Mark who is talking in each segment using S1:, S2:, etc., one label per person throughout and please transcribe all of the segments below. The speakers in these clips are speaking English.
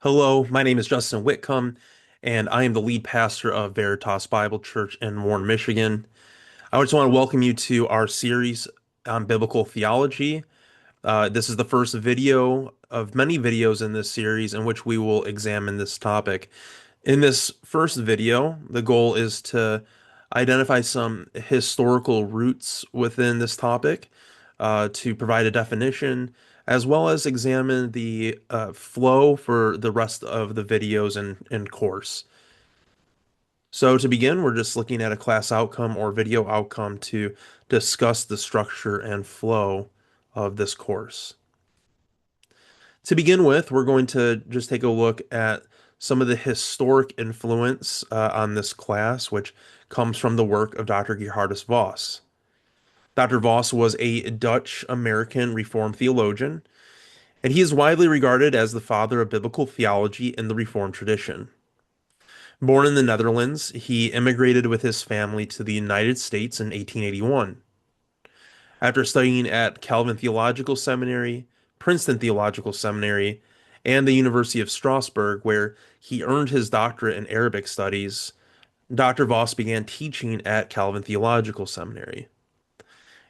S1: Hello, my name is Justin Whitcomb, and I am the lead pastor of Veritas Bible Church in Warren, Michigan. I just want to welcome you to our series on biblical theology. This is the first video of many videos in this series in which we will examine this topic. In this first video, the goal is to identify some historical roots within this topic, to provide a definition, as well as examine the flow for the rest of the videos and course. So to begin, we're just looking at a class outcome or video outcome to discuss the structure and flow of this course. To begin with, we're going to just take a look at some of the historic influence on this class, which comes from the work of Dr. Geerhardus Vos. Dr. Vos was a Dutch-American Reformed theologian, and he is widely regarded as the father of biblical theology in the Reformed tradition. Born in the Netherlands, he immigrated with his family to the United States in 1881. After studying at Calvin Theological Seminary, Princeton Theological Seminary, and the University of Strasbourg, where he earned his doctorate in Arabic studies, Dr. Vos began teaching at Calvin Theological Seminary.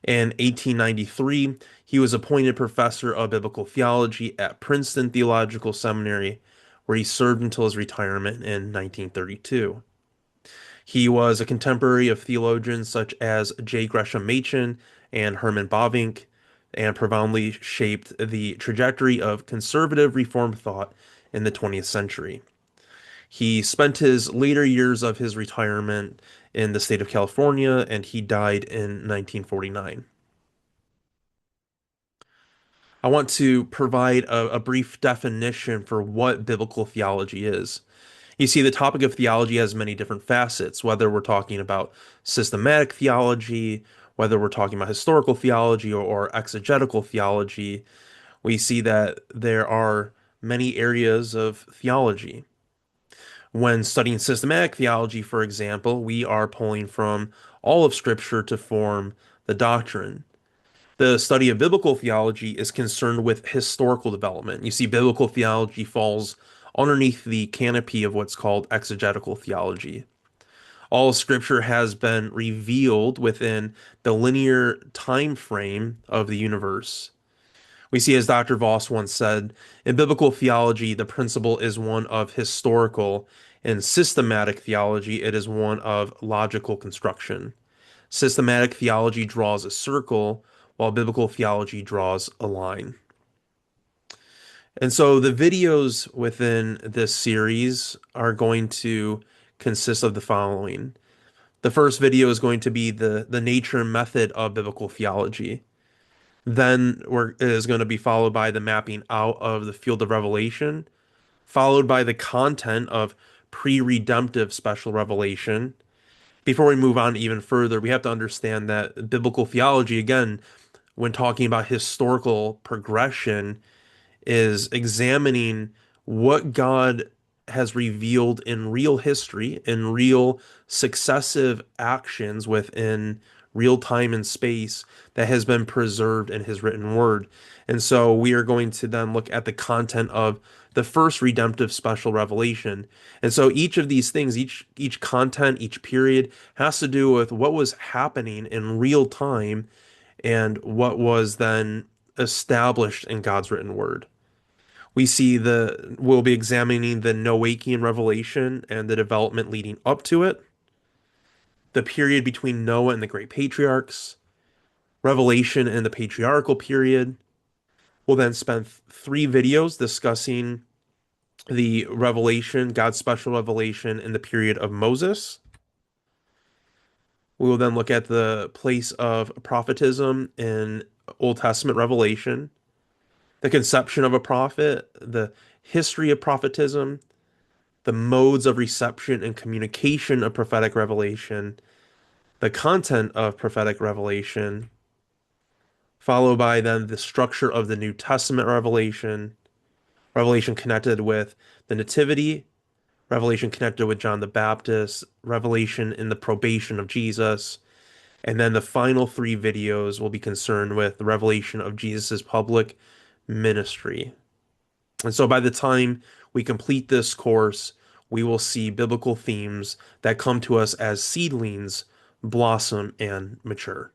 S1: In 1893, he was appointed professor of biblical theology at Princeton Theological Seminary, where he served until his retirement in 1932. He was a contemporary of theologians such as J. Gresham Machen and Herman Bavinck, and profoundly shaped the trajectory of conservative Reformed thought in the 20th century. He spent his later years of his retirement in the state of California, and he died in 1949. I want to provide a brief definition for what biblical theology is. You see, the topic of theology has many different facets, whether we're talking about systematic theology, whether we're talking about historical theology or exegetical theology. We see that there are many areas of theology. When studying systematic theology, for example, we are pulling from all of Scripture to form the doctrine. The study of biblical theology is concerned with historical development. You see, biblical theology falls underneath the canopy of what's called exegetical theology. All scripture has been revealed within the linear time frame of the universe. We see, as Dr. Voss once said, in biblical theology, the principle is one of historical. In systematic theology, it is one of logical construction. Systematic theology draws a circle, while biblical theology draws a line. And so the videos within this series are going to consist of the following. The first video is going to be the nature and method of biblical theology. Then it is going to be followed by the mapping out of the field of revelation, followed by the content of pre-redemptive special revelation. Before we move on even further, we have to understand that biblical theology, again, when talking about historical progression, is examining what God has revealed in real history, in real successive actions within real time and space that has been preserved in his written word. And so we are going to then look at the content of the first redemptive special revelation. And so each of these things, each content, each period has to do with what was happening in real time and what was then established in God's written word. We'll be examining the Noachian revelation and the development leading up to it, the period between Noah and the great patriarchs, revelation and the patriarchal period. We'll then spend three videos discussing the revelation, God's special revelation in the period of Moses. We will then look at the place of prophetism in Old Testament revelation, the conception of a prophet, the history of prophetism, the modes of reception and communication of prophetic revelation, the content of prophetic revelation, followed by then the structure of the New Testament revelation, revelation connected with the Nativity, revelation connected with John the Baptist, revelation in the probation of Jesus, and then the final three videos will be concerned with the revelation of Jesus's public ministry. And so by the time we complete this course, we will see biblical themes that come to us as seedlings blossom and mature.